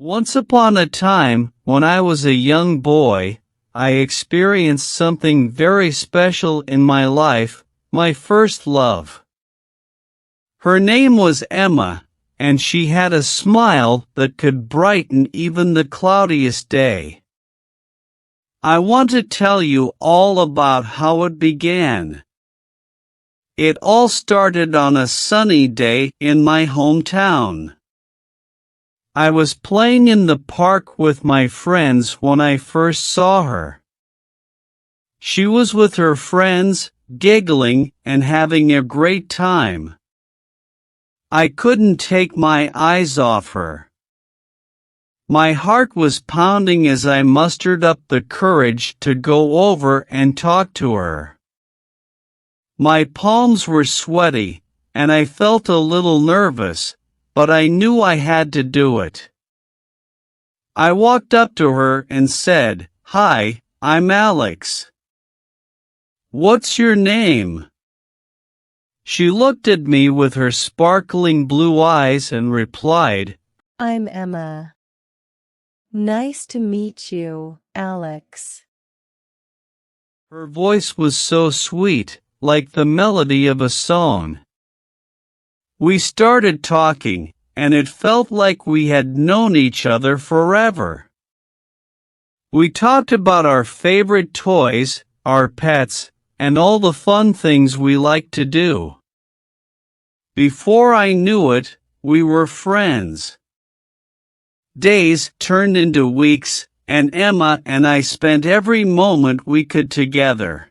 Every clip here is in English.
Once upon a time, when I was a young boy, I experienced something very special in my life, my first love. Her name was Emma, and she had a smile that could brighten even the cloudiest day. I want to tell you all about how it began. It all started on a sunny day in my hometown. I was playing in the park with my friends when I first saw her. She was with her friends, giggling and having a great time. I couldn't take my eyes off her. My heart was pounding as I mustered up the courage to go over and talk to her. My palms were sweaty, and I felt a little nervous, but I knew I had to do it. I walked up to her and said, "Hi, I'm Alex. What's your name?" She looked at me with her sparkling blue eyes and replied, "I'm Emma. Nice to meet you, Alex." Her voice was so sweet, like the melody of a song. We started talking, and it felt like we had known each other forever. We talked about our favorite toys, our pets, and all the fun things we liked to do. Before I knew it, we were friends. Days turned into weeks, and Emma and I spent every moment we could together.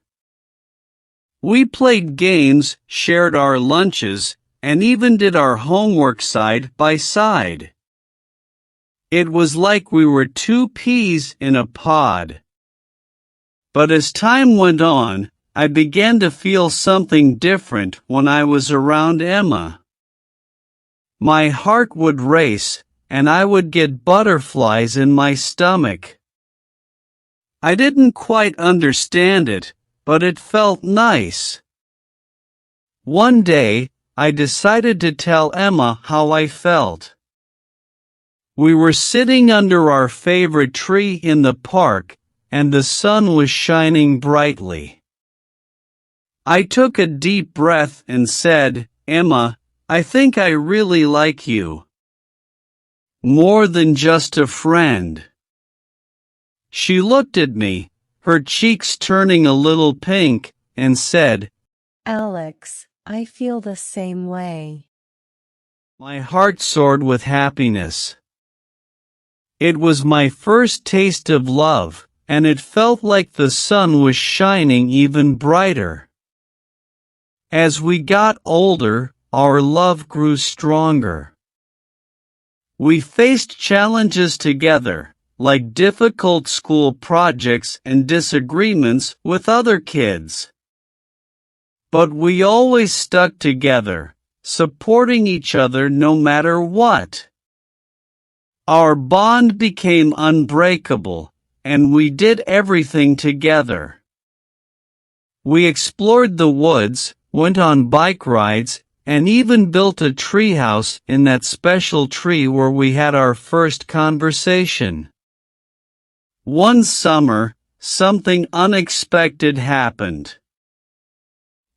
We played games, shared our lunches, and even did our homework side by side. It was like we were two peas in a pod. But as time went on, I began to feel something different when I was around Emma. My heart would race, and I would get butterflies in my stomach. I didn't quite understand it, but it felt nice. One day, I decided to tell Emma how I felt. We were sitting under our favorite tree in the park, and the sun was shining brightly. I took a deep breath and said, "Emma, I think I really like you. More than just a friend." She looked at me, her cheeks turning a little pink, and said, "Alex, I feel the same way." My heart soared with happiness. It was my first taste of love, and it felt like the sun was shining even brighter. As we got older, our love grew stronger. We faced challenges together, like difficult school projects and disagreements with other kids. But we always stuck together, supporting each other no matter what. Our bond became unbreakable, and we did everything together. We explored the woods, went on bike rides, and even built a treehouse in that special tree where we had our first conversation. One summer, something unexpected happened.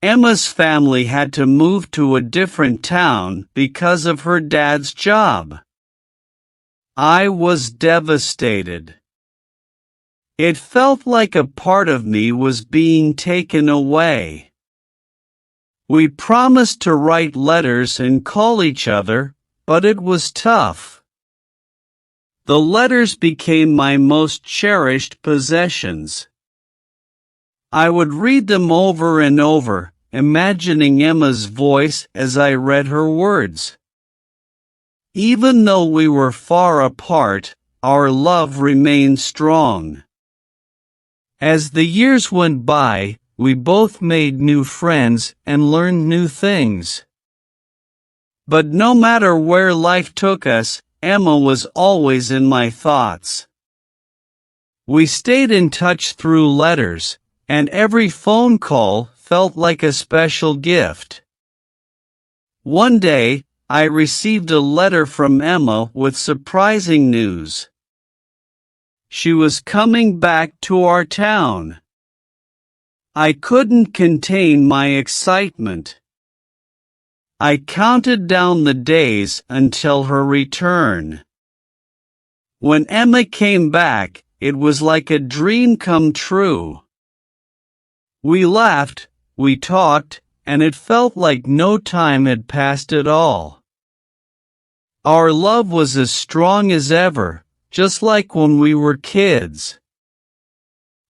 Emma's family had to move to a different town because of her dad's job. I was devastated. It felt like a part of me was being taken away. We promised to write letters and call each other, but it was tough. The letters became my most cherished possessions. I would read them over and over, imagining Emma's voice as I read her words. Even though we were far apart, our love remained strong. As the years went by, we both made new friends and learned new things. But no matter where life took us, Emma was always in my thoughts. We stayed in touch through letters, and every phone call felt like a special gift. One day, I received a letter from Emma with surprising news. She was coming back to our town. I couldn't contain my excitement. I counted down the days until her return. When Emma came back, it was like a dream come true. We laughed, we talked, and it felt like no time had passed at all. Our love was as strong as ever, just like when we were kids.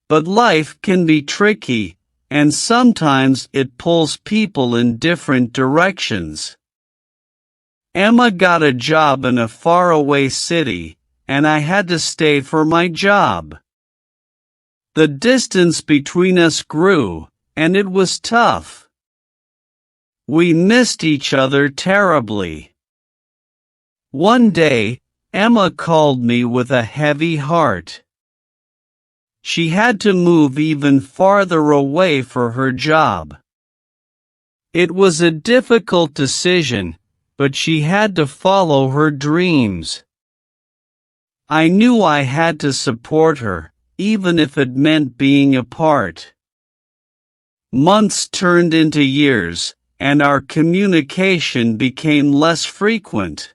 But life can be tricky, and sometimes it pulls people in different directions. Emma got a job in a faraway city, and I had to stay for my job. The distance between us grew, and it was tough. We missed each other terribly. One day, Emma called me with a heavy heart. She had to move even farther away for her job. It was a difficult decision, but she had to follow her dreams. I knew I had to support her, even if it meant being apart. Months turned into years, and our communication became less frequent.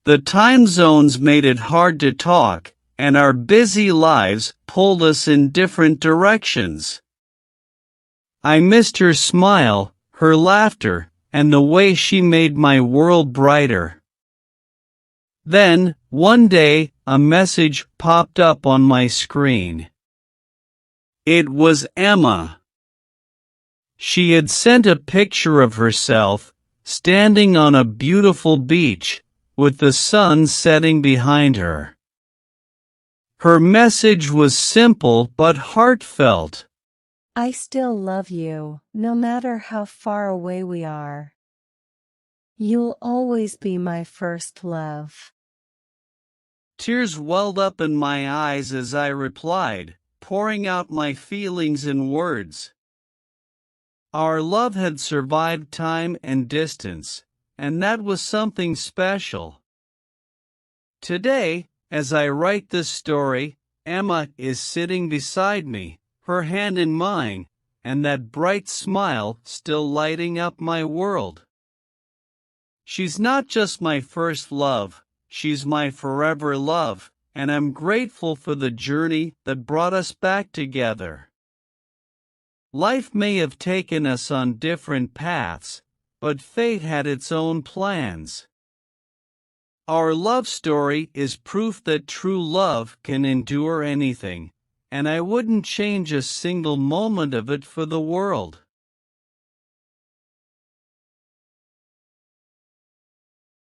The time zones made it hard to talk, and our busy lives pulled us in different directions. I missed her smile, her laughter, and the way she made my world brighter. Then, one day, a message popped up on my screen. It was Emma. She had sent a picture of herself, standing on a beautiful beach, with the sun setting behind her. Her message was simple but heartfelt. I still love you, no matter how far away we are. You'll always be my first love. Tears welled up in my eyes as I replied, pouring out my feelings in words. Our love had survived time and distance, and that was something special. Today, as I write this story, Emma is sitting beside me, her hand in mine, and that bright smile still lighting up my world. She's not just my first love, she's my forever love, and I'm grateful for the journey that brought us back together. Life may have taken us on different paths, but fate had its own plans. Our love story is proof that true love can endure anything, and I wouldn't change a single moment of it for the world.